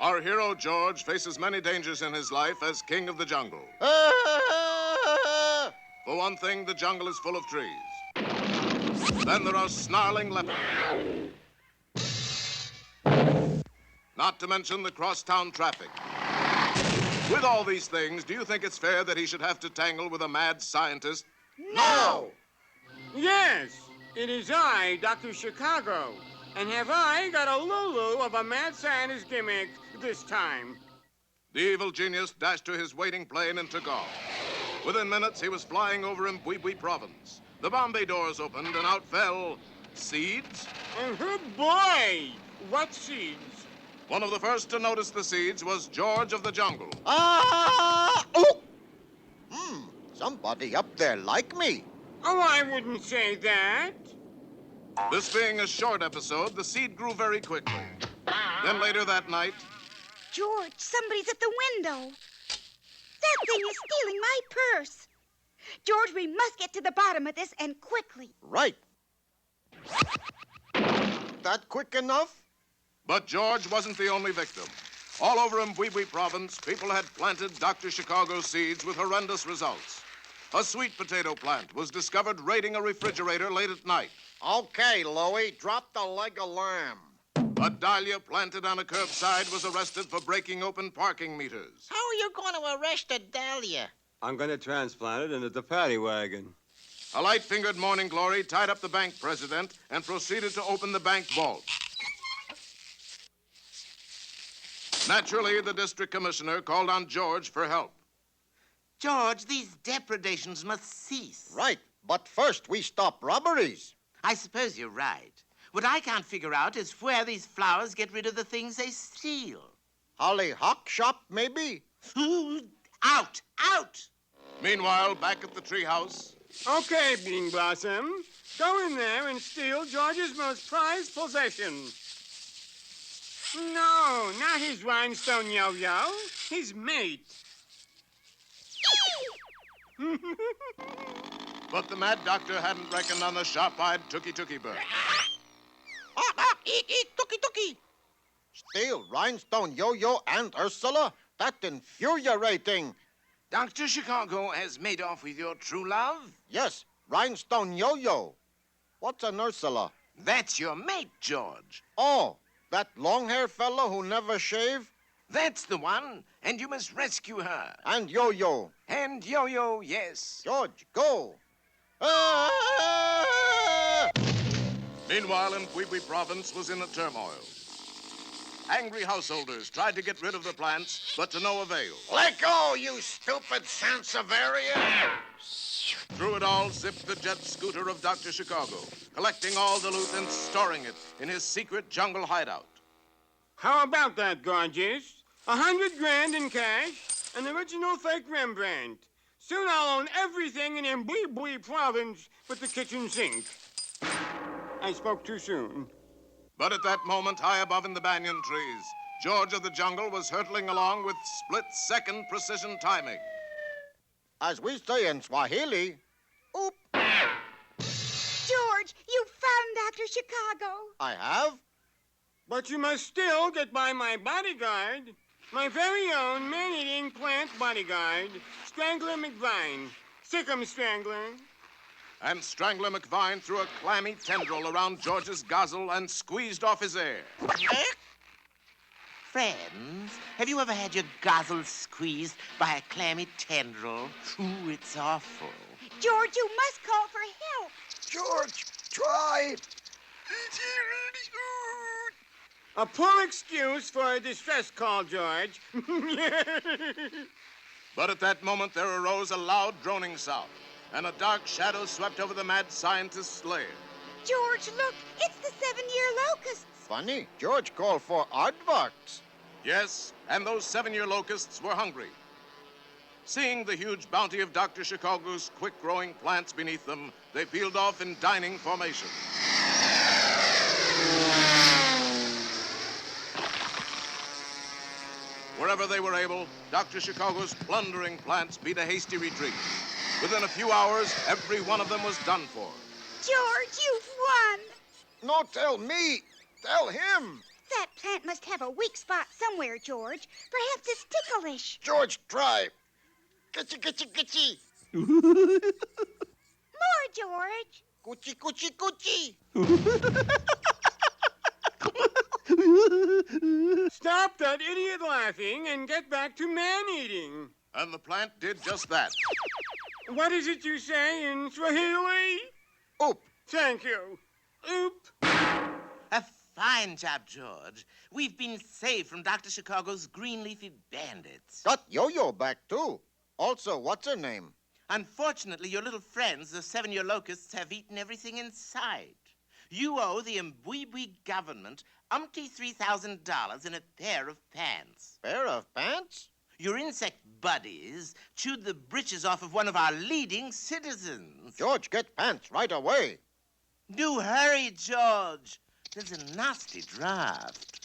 Our hero, George, faces many dangers in his life as king of the jungle. For one thing, the jungle is full of trees. Then there are snarling leopards. Not to mention the crosstown traffic. With all these things, do you think it's fair that he should have to tangle with a mad scientist? No! Yes, it is I, Dr. Chicago. And have I got a Lulu of a mad scientist gimmick this time? The evil genius dashed to his waiting plane and took off. Within minutes, he was flying over Mbwibwi province. The Bombay doors opened and out fell seeds. Oh, boy! What seeds? One of the first to notice the seeds was George of the Jungle. Oh! Somebody up there like me. Oh, I wouldn't say that. This being a short episode, the seed grew very quickly. Then later that night... George, somebody's at the window. That thing is stealing my purse. George, we must get to the bottom of this, and quickly. Right. That quick enough? But George wasn't the only victim. All over Mbwibwi province, people had planted Dr. Chicago's seeds with horrendous results. A sweet potato plant was discovered raiding a refrigerator late at night. Okay, Louie, drop the leg of lamb. A dahlia planted on a curbside was arrested for breaking open parking meters. How are you going to arrest a dahlia? I'm going to transplant it into the paddy wagon. A light-fingered morning glory tied up the bank president and proceeded to open the bank vault. Naturally, the district commissioner called on George for help. George, these depredations must cease. Right, but first we stop robberies. I suppose you're right. What I can't figure out is where these flowers get rid of the things they steal. Hollyhock shop, maybe? Out! Out! Meanwhile, back at the treehouse... Okay, Bean Blossom. Go in there and steal George's most prized possession. No, not his rhinestone yo-yo. His mate. But the mad doctor hadn't reckoned on the sharp-eyed Tookie bird. Eek, Tookie. Steal Rhinestone Yo-Yo and Ursula? That's infuriating. Dr. Chicago has made off with your true love? Yes, Rhinestone Yo-Yo. What's an Ursula? That's your mate, George. Oh, that long-haired fellow who never shave? That's the one, and you must rescue her. And Yo-Yo. And Yo-Yo, yes. George, go. Ah! Meanwhile, Mbwibwi province was in a turmoil. Angry householders tried to get rid of the plants, but to no avail. Let go, you stupid Sansevieria! Through it all zipped the jet scooter of Dr. Chicago, collecting all the loot and storing it in his secret jungle hideout. How about that, gorgeous? 100 grand in cash, an original fake Rembrandt. Soon I'll own everything in Mbwibwi province but the kitchen sink. I spoke too soon. But at that moment, high above in the banyan trees, George of the Jungle was hurtling along with split-second precision timing. As we say in Swahili, oop. George, you found Dr. Chicago. I have? But you must still get by my bodyguard. My very own man-eating plant bodyguard, Strangler McVine. Sick 'em, Strangler. And Strangler McVine threw a clammy tendril around George's gozzel and squeezed off his air. Friends, have you ever had your gozzel squeezed by a clammy tendril? Ooh, it's awful. George, you must call for help. George, try. A poor excuse for a distress call, George. But at that moment, there arose a loud droning sound, and a dark shadow swept over the mad scientist's lair. George, look, it's the 7-year locusts. Funny, George called for aardvarks. Yes, and those 7-year locusts were hungry. Seeing the huge bounty of Dr. Chicago's quick-growing plants beneath them, they peeled off in dining formation. Wherever they were able, Dr. Chicago's plundering plants beat a hasty retreat. Within a few hours, every one of them was done for. George, you've won. No, tell me. Tell him. That plant must have a weak spot somewhere, George. Perhaps it's ticklish. George, try. Gitchy, gitchy, gitchy. More, George. Coochie, coochie, coochie. Stop that idiot laughing and get back to man-eating. And the plant did just that. What is it you say in Swahili? Oop. Thank you. Oop. A fine job, George. We've been saved from Dr. Chicago's green leafy bandits. Got Yo-Yo back, too. Also, what's her name? Unfortunately, your little friends, the 7-year locusts, have eaten everything in sight. You owe the Mbwibwi government $3,000 in a pair of pants. Pair of pants? Your insect buddies chewed the breeches off of one of our leading citizens. George, get pants right away. Do hurry, George. There's a nasty draft.